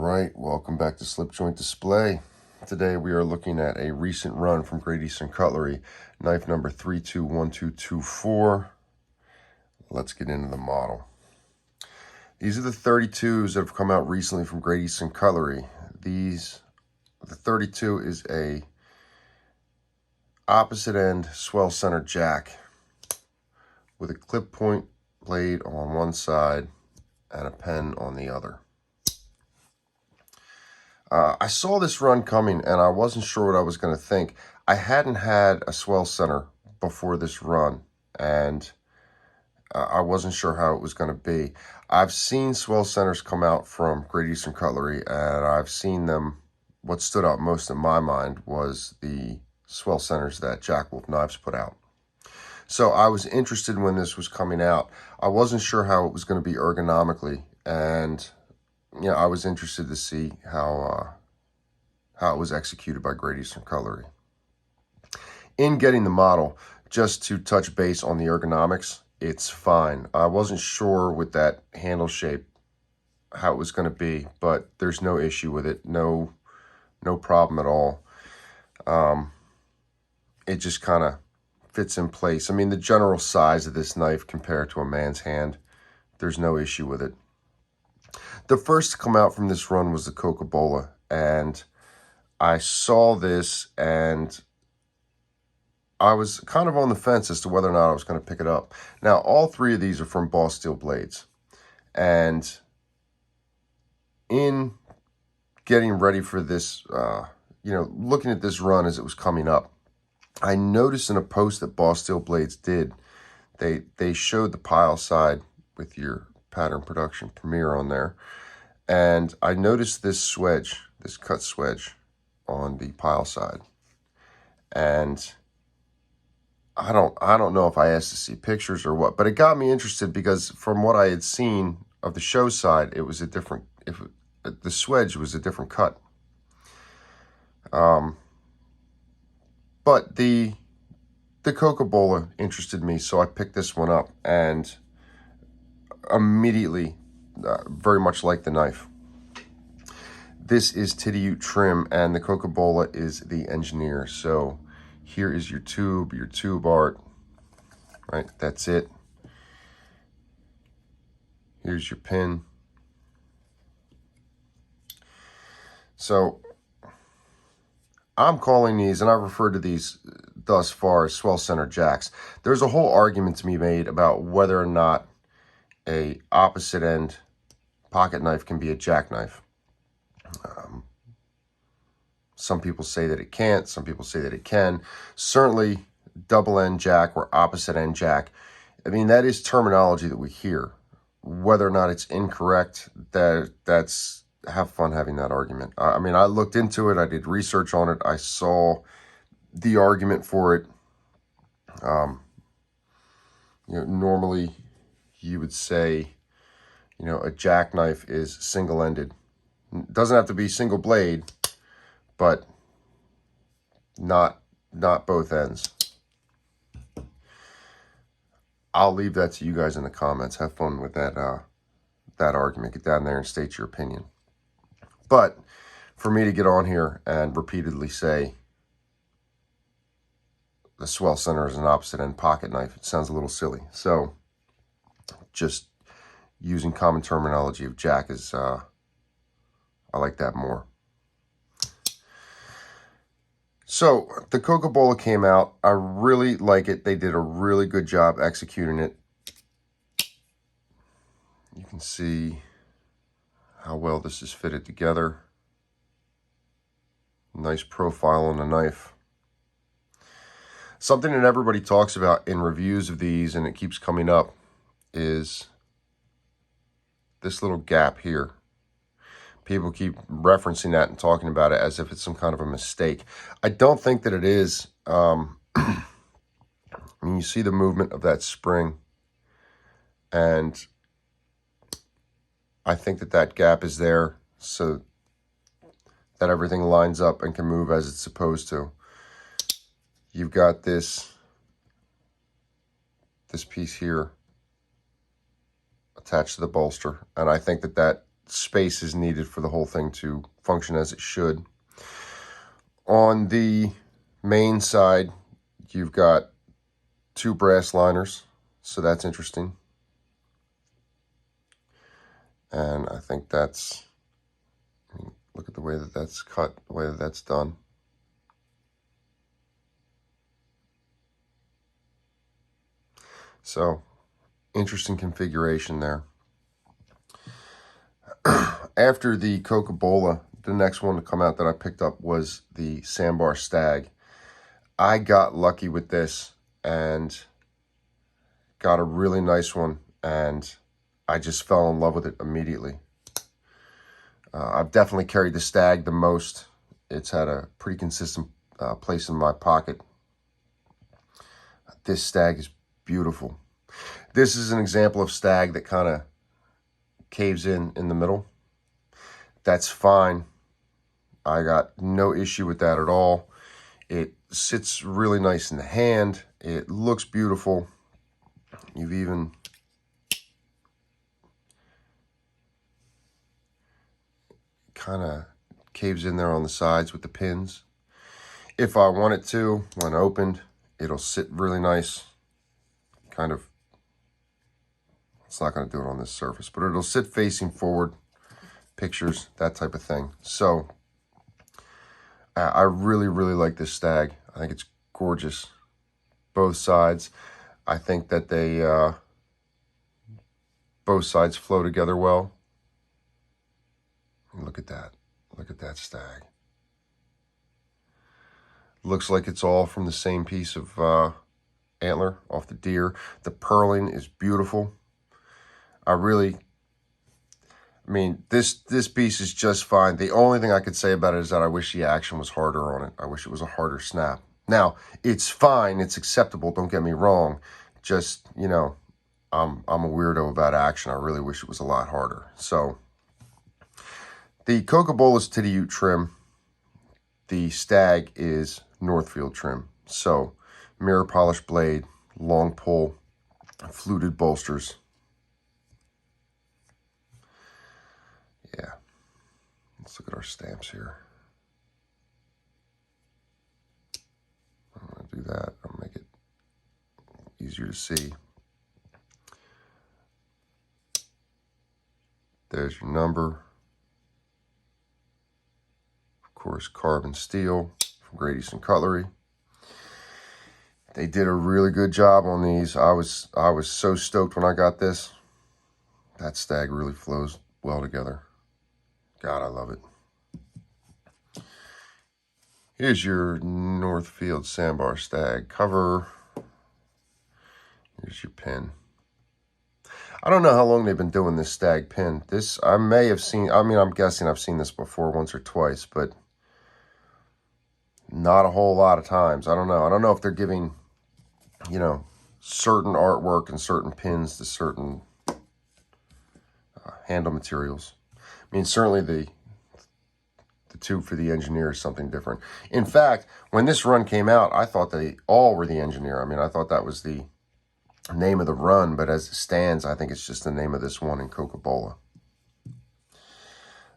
right, welcome back to Slip Joint Display. Today we are looking at a recent run from Great Eastern Cutlery, knife number 321224. Let's get into the model. These are the 32s that have come out recently from Great Eastern Cutlery. The 32 is a opposite end swell center jack with a clip point blade on one side and a pen on the other. I saw this run coming and I wasn't sure what I was going to think. I hadn't had a swell center before this run, and I wasn't sure how it was going to be. I've seen swell centers come out from Great Eastern Cutlery, and I've seen them. What stood out most in my mind was the swell centers that Jack Wolf Knives put out. So I was interested when this was coming out. I wasn't sure how it was going to be ergonomically, and I was interested to see how it was executed by Great Eastern Cutlery. In getting the model, just to touch base on the ergonomics, it's fine. I wasn't sure with that handle shape how it was going to be, but there's no issue with it. No problem at all. It just kind of fits in place. I mean, the general size of this knife compared to a man's hand, there's no issue with it. The first to come out from this run was the Cocobolo, and I saw this and I was kind of on the fence as to whether or not I was going to pick it up. Now, all three of these are from Boss Steel blades, and in getting ready for this, looking at this run as it was coming up, I noticed in a post that Boss Steel blades did, they showed the pile side with your pattern production premiere on there, and I noticed this swedge, this cut swedge on the pile side, and I don't know if I asked to see pictures or what, but it got me interested because from what I had seen of the show side, it was a different, the swedge was a different cut. But the Cocobolo interested me, so I picked this one up and immediately very much like the knife. This is Titty trim, and the Cocobolo is the engineer. So here is your tube art, right? That's it. Here's your pin. So I'm calling these, and I've referred to these thus far as swell center jacks. There's a whole argument to be made about whether or not a opposite end pocket knife can be a jackknife. Some people say that it can't. Some people say that it can. Certainly, double end jack or opposite end jack. I mean, that is terminology that we hear. Whether or not it's incorrect, that's have fun having that argument. I mean, I looked into it. I did research on it. I saw the argument for it. Normally you would say, a jackknife is single-ended. It doesn't have to be single blade, but not both ends. I'll leave that to you guys in the comments. Have fun with that argument. Get down there and state your opinion. But for me to get on here and repeatedly say the swell center is an opposite end pocket knife, it sounds a little silly. So just using common terminology of jack is, I like that more. So the Cocobolo came out. I really like it. They did a really good job executing it. You can see how well this is fitted together. Nice profile on the knife. Something that everybody talks about in reviews of these, and it keeps coming up, is this little gap here. People keep referencing that and talking about it as if it's some kind of a mistake. I don't think that it is. I mean, you see the movement of that spring, and I think that gap is there so that everything lines up and can move as it's supposed to. You've got this piece here attached to the bolster, and I think that space is needed for the whole thing to function as it should. On the main side, you've got 2 brass liners, so that's interesting. And I think that's, look at the way that that's cut, the way that that's done. So, interesting configuration there. After the Cocobolo, the next one to come out that I picked up was the Sambar Stag. I got lucky with this and got a really nice one, and I just fell in love with it immediately. I've definitely carried the Stag the most. It's had a pretty consistent place in my pocket. This Stag is beautiful. This is an example of Stag that kind of caves in the middle. That's fine. I got no issue with that at all. It sits really nice in the hand. It looks beautiful. You've even kind of caves in there on the sides with the pins. If I want it to, when opened, it'll sit really nice. Kind of, it's not going to do it on this surface, but it'll sit facing forward, pictures, that type of thing. So I really, really like this Stag. I think it's gorgeous. Both sides. I think that they, both sides flow together well. Look at that. Look at that Stag. Looks like it's all from the same piece of antler off the deer. The purling is beautiful. I mean, this piece is just fine. The only thing I could say about it is that I wish the action was harder on it. I wish it was a harder snap. Now, it's fine. It's acceptable. Don't get me wrong. Just, you know, I'm a weirdo about action. I really wish it was a lot harder. So, the Cocobolo is to the Ute trim. The Stag is Northfield trim. So, mirror polished blade, long pull, fluted bolsters. Yeah. Let's look at our stamps here. I'm going to do that. I'll make it easier to see. There's your number. Of course, carbon steel from Great Eastern Cutlery. They did a really good job on these. I was so stoked when I got this. That Stag really flows well together. God, I love it. Here's your Northfield Sambar Stag cover. Here's your pin. I don't know how long they've been doing this Stag pin. This, I may have seen, I mean, I'm guessing I've seen this before once or twice, but not a whole lot of times. I don't know. I don't know if they're giving, you know, certain artwork and certain pins to certain handle materials. I mean, certainly the tube for the engineer is something different. In fact, when this run came out, I thought they all were the engineer. I mean, I thought that was the name of the run, but as it stands, I think it's just the name of this one in Cocobolo.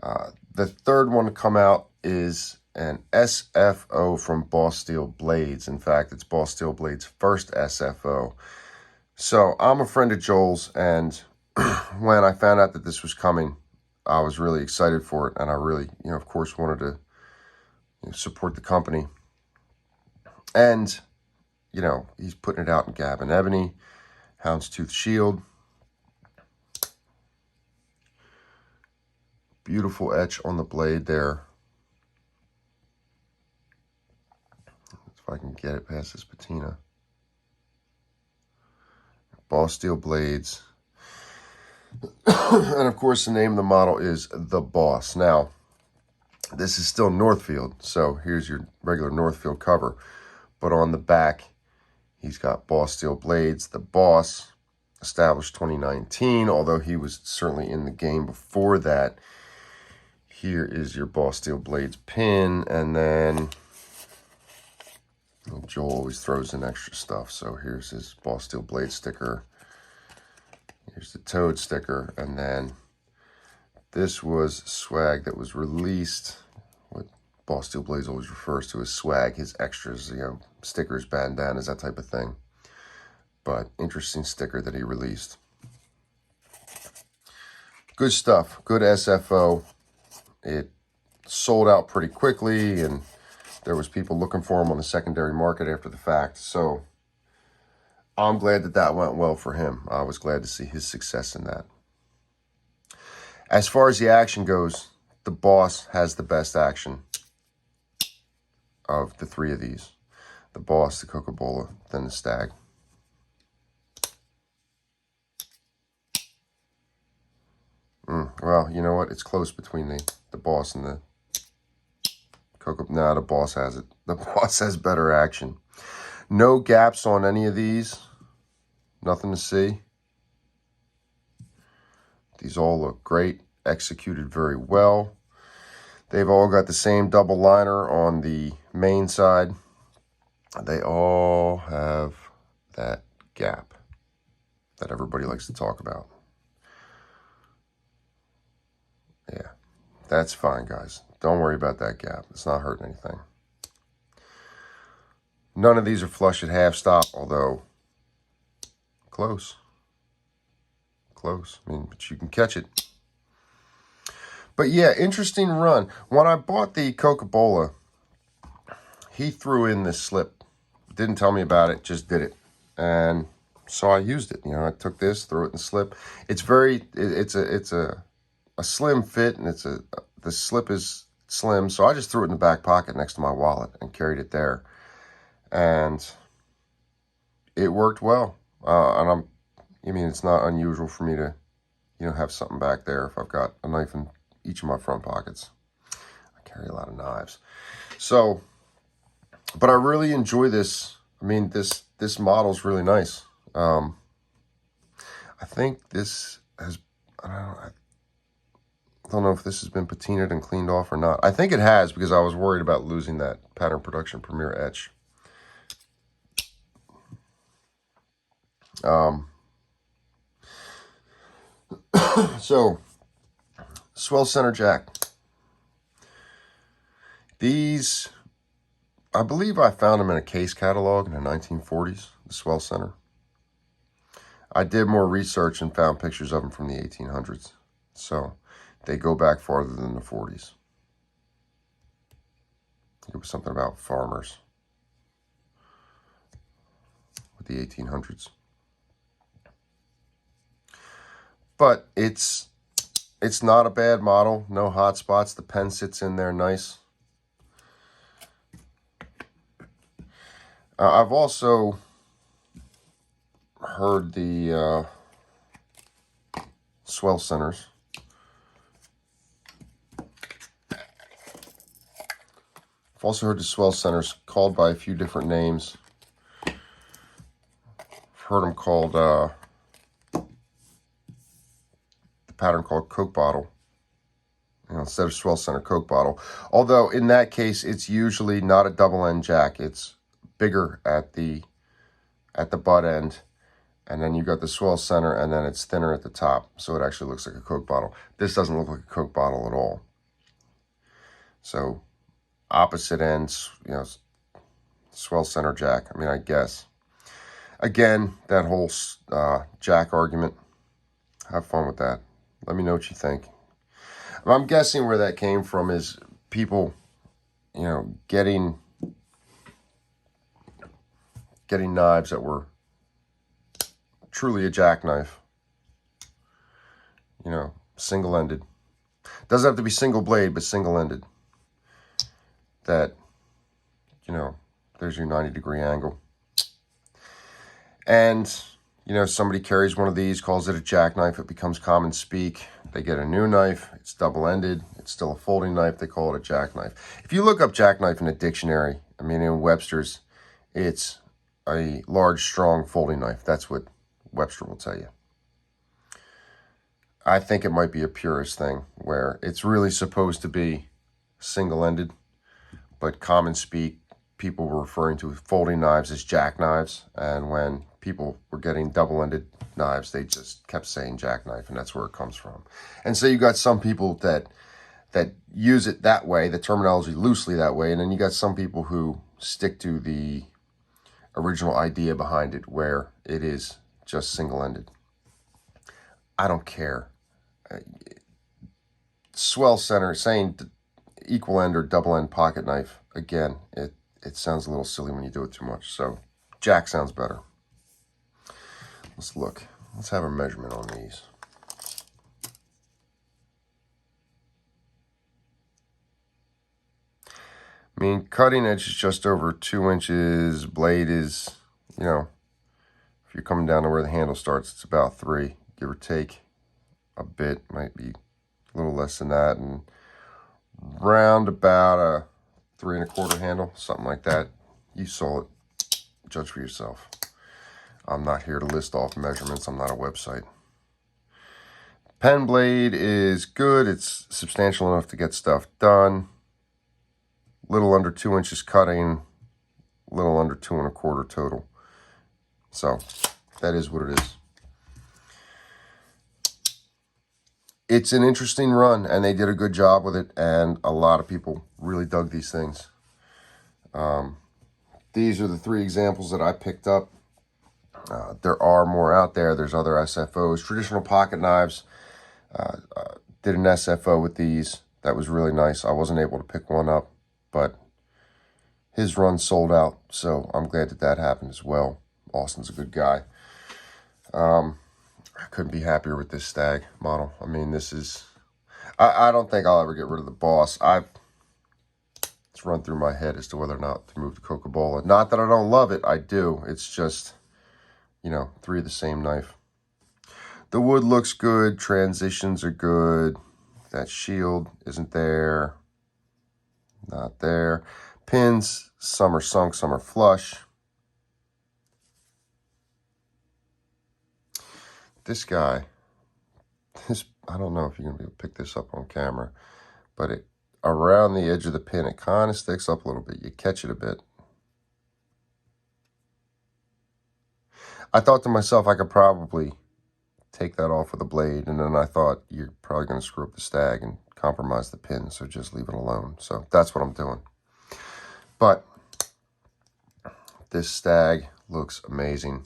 The third one to come out is an SFO from Boss Steel Blades. In fact, it's Boss Steel Blades' first SFO. So I'm a friend of Joel's, and when I found out that this was coming, I was really excited for it, and I really, you know, of course, wanted to support the company. And, you know, he's putting it out in Gab and Ebony, houndstooth shield. Beautiful etch on the blade there. If I can get it past this patina. Boss Steel Blades. And of course, the name of the model is The Boss. Now, this is still Northfield, so here's your regular Northfield cover. But on the back, he's got Boss Steel Blades. The Boss, established 2019, although he was certainly in the game before that. Here is your Boss Steel Blades pin, and then Joel always throws in extra stuff. So here's his Boss Steel Blade sticker. Here's the Toad sticker, and then This was swag that was released. What Boss Steel Blades always refers to as swag, his extras, stickers, bandanas, that type of thing. But interesting sticker that he released. Good stuff. Good SFO. It sold out pretty quickly, and there was people looking for him on the secondary market after the fact. So I'm glad that that went well for him. I was glad to see his success in that. As far as the action goes, the Boss has the best action of the three of these. The Boss, the Cocobolo, then the Stag. Well, you know what? It's close between the Boss and the Coco. Nah, the Boss has it. The Boss has better action. No gaps on any of these. Nothing to see. These all look great. Executed very well. They've all got the same double liner on the main side. They all have that gap that everybody likes to talk about. Yeah, that's fine, guys. Don't worry about that gap. It's not hurting anything. None of these are flush at half stop, although close. Close. I mean, but you can catch it. But yeah, interesting run. When I bought the Cocobolo, he threw in this slip. Didn't tell me about it, just did it. And so I used it. I took this, threw it in the slip. It's a slim fit, and the slip is slim, so I just threw it in the back pocket next to my wallet and carried it there. And it worked well. And it's not unusual for me to, have something back there if I've got a knife in each of my front pockets. I carry a lot of knives. So, but I really enjoy this. I mean, this model's really nice. I think this has, I don't know if this has been patinaed and cleaned off or not. I think it has, because I was worried about losing that Pattern Production Premier etch. So, swell center jack. These, I believe I found them in a case catalog in the 1940s, the swell center. I did more research and found pictures of them from the 1800s. So, they go back farther than the 40s. I think it was something about farmers with the 1800s. But it's not a bad model. No hot spots. The pen sits in there nice. I've also heard the swell centers. I've also heard the swell centers called by a few different names. I've heard them called the pattern called Coke bottle, instead of swell center, Coke bottle. Although in that case, it's usually not a double end jack. It's bigger at the butt end, and then you got the swell center, and then it's thinner at the top, so it actually looks like a Coke bottle. This doesn't look like a Coke bottle at all. So opposite ends, swell center jack. I mean, I guess. Again, that whole jack argument. Have fun with that. Let me know what you think. I'm guessing where that came from is people, getting knives that were truly a jackknife. Single-ended. Doesn't have to be single blade, but single-ended. That, there's your 90-degree angle. And somebody carries one of these, calls it a jackknife. It becomes common speak. They get a new knife. It's double-ended. It's still a folding knife. They call it a jackknife. If you look up jackknife in a dictionary, in Webster's, it's a large, strong folding knife. That's what Webster will tell you. I think it might be a purist thing where it's really supposed to be single-ended, but common speak, people were referring to folding knives as jackknives, and when people were getting double-ended knives. They just kept saying jackknife, and that's where it comes from. And so you got some people that use it that way, the terminology loosely that way, and then you got some people who stick to the original idea behind it, where it is just single-ended. I don't care. Swell center, saying equal end or double end pocket knife, again, it sounds a little silly when you do it too much. So jack sounds better. Let's look. Let's have a measurement on these. I mean, cutting edge is just over 2 inches. Blade is, you know, if you're coming down to where the handle starts, it's about 3, give or take a bit. Might be a little less than that. And round about a 3 1/4 handle, something like that. You saw it. Judge for yourself. I'm not here to list off measurements. I'm not a website. Pen blade is good. It's substantial enough to get stuff done. Little under 2 inches cutting. Little under 2 1/4 total. So that is what it is. It's an interesting run, and they did a good job with it, and a lot of people really dug these things. These are the 3 examples that I picked up. There are more out there. There's other SFOs. Traditional pocket knives. Did an SFO with these. That was really nice. I wasn't able to pick one up, but his run sold out, so I'm glad that happened as well. Austin's a good guy. I couldn't be happier with this stag model. I mean, this is... I don't think I'll ever get rid of the Boss. It's run through my head as to whether or not to move to Cocobolo. Not that I don't love it. I do. It's just, you know, 3 of the same knife. The wood looks good. Transitions are good. That shield isn't there. Not there. Pins, some are sunk, some are flush. This guy, I don't know if you're going to be able to pick this up on camera, but around the edge of the pin, it kind of sticks up a little bit. You catch it a bit. I thought to myself I could probably take that off with a blade, and then I thought you're probably going to screw up the stag and compromise the pin, so just leave it alone. So that's what I'm doing. But this stag looks amazing.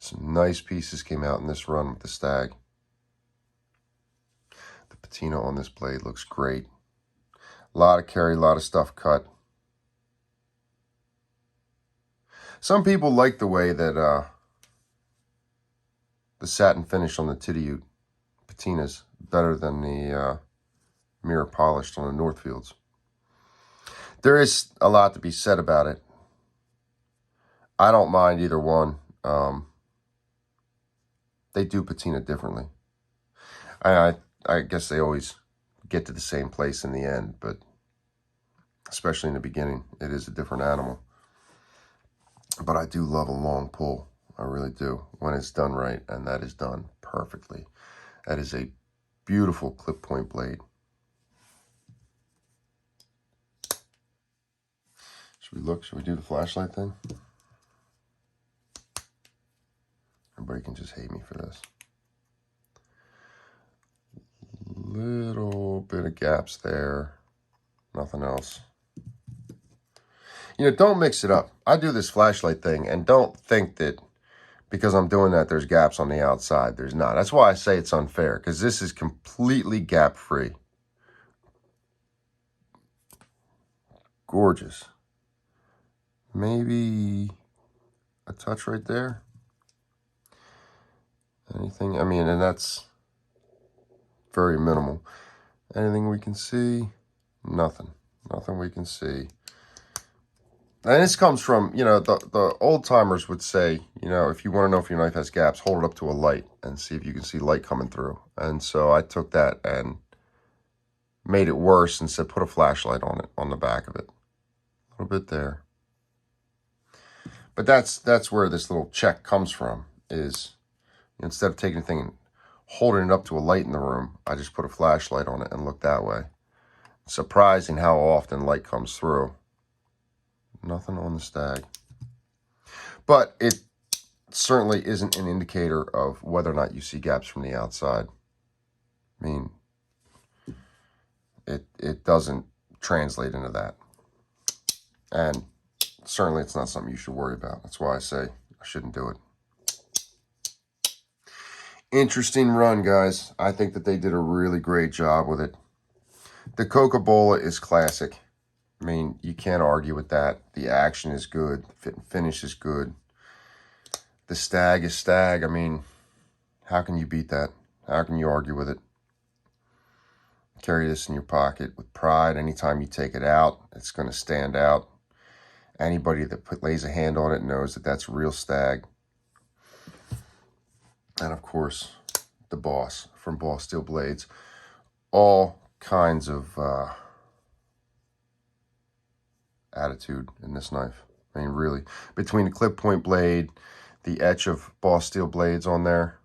Some nice pieces came out in this run with the stag. The patina on this blade looks great. A lot of carry, a lot of stuff cut. Some people like the way that the satin finish on the Titiute patinas better than the mirror polished on the Northfields. There is a lot to be said about it. I don't mind either one. They do patina differently. I guess they always get to the same place in the end, but especially in the beginning, it is a different animal. But I do love a long pull. I really do, when it's done right, and that is done perfectly. That is a beautiful clip point blade. Should we look? Should we do the flashlight thing? Everybody can just hate me for this. Little bit of gaps there. Nothing else. You know, don't mix it up. I do this flashlight thing, and don't think that because I'm doing that, there's gaps on the outside. There's not. That's why I say it's unfair, because this is completely gap-free. Gorgeous. Maybe a touch right there. Anything? I mean, and that's very minimal. Anything we can see? Nothing. Nothing we can see. And this comes from, you know, the old timers would say, you know, if you want to know if your knife has gaps, hold it up to a light and see if you can see light coming through. And so I took that and made it worse and said, put a flashlight on it, on the back of it. A little bit there. But that's where this little check comes from, is instead of taking anything and holding it up to a light in the room, I just put a flashlight on it and look that way. Surprising how often light comes through. Nothing on the stag. But certainly isn't an indicator of whether or not you see gaps from the outside. I mean, it doesn't translate into that. And certainly it's not something you should worry about. That's why I say I shouldn't do it. Interesting run, guys. I think that they did a really great job with it. The Cocobolo is classic. I mean, you can't argue with that. The action is good. The fit and finish is good. The stag is stag. I mean, how can you beat that? How can you argue with it? Carry this in your pocket with pride. Anytime you take it out, it's going to stand out. Anybody that lays a hand on it knows that that's real stag. And of course, the Boss from Boss Steel Blades. All kinds of attitude in this knife. I mean, really, between the clip point blade, the etch of Boss Steel Blades on there,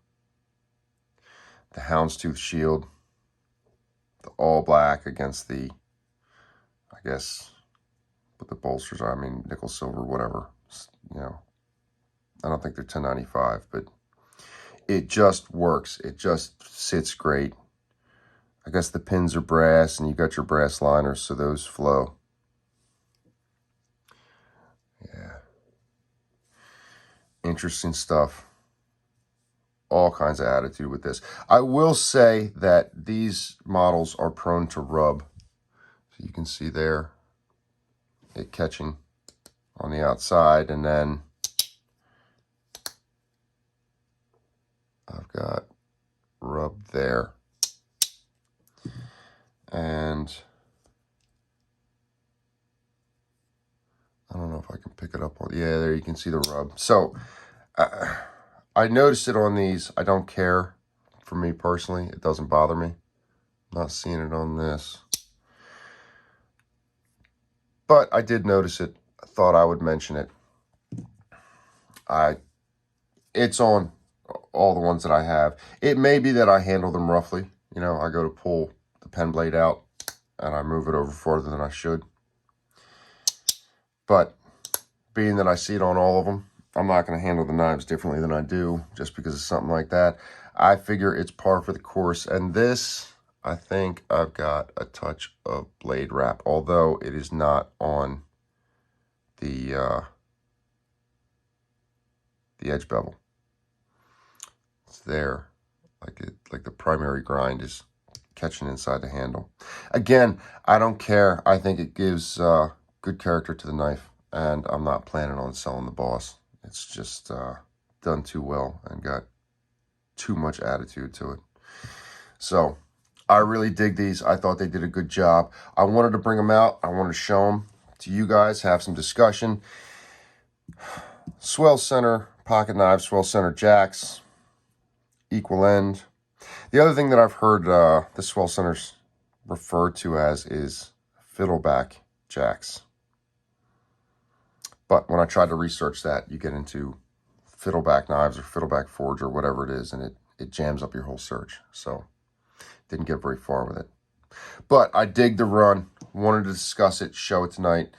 the houndstooth shield, the all black against the, I guess, what the bolsters are. I mean, nickel, silver, whatever. You know, I don't think they're 1095, but it just works. It just sits great. I guess the pins are brass, and you got your brass liners, so those flow. Yeah. Interesting stuff. All kinds of attitude with this. I will say that these models are prone to rub. So you can see there, it catching on the outside, and then I've got rub there. And I don't know if I can pick it up on, yeah, there you can see the rub. So I noticed it on these. I don't care. For me personally, it doesn't bother me. I'm not seeing it on this. But I did notice it. I thought I would mention it. It's on all the ones that I have. It may be that I handle them roughly. You know, I go to pull the pen blade out and I move it over farther than I should. But being that I see it on all of them, I'm not going to handle the knives differently than I do just because of something like that. I figure it's par for the course. And this, I think I've got a touch of blade wrap, although it is not on the edge bevel. It's there, like the primary grind is catching inside the handle. Again, I don't care. I think it gives good character to the knife, and I'm not planning on selling the Boss. It's just done too well and got too much attitude to it. So I really dig these. I thought they did a good job. I wanted to bring them out. I wanted to show them to you guys, have some discussion. Swell center pocket knives, swell center jacks, equal end. The other thing that I've heard the swell centers referred to as is fiddleback jacks. But when I tried to research that, you get into fiddleback knives or fiddleback forge or whatever it is, and it jams up your whole search. So didn't get very far with it. But I dig the run. Wanted to discuss it, show it tonight.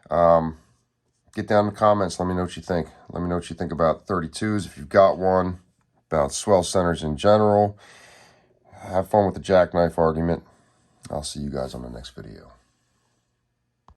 Get down in the comments. Let me know what you think. Let me know what you think about 32s, if you've got one, about swell centers in general. Have fun with the jackknife argument. I'll see you guys on the next video.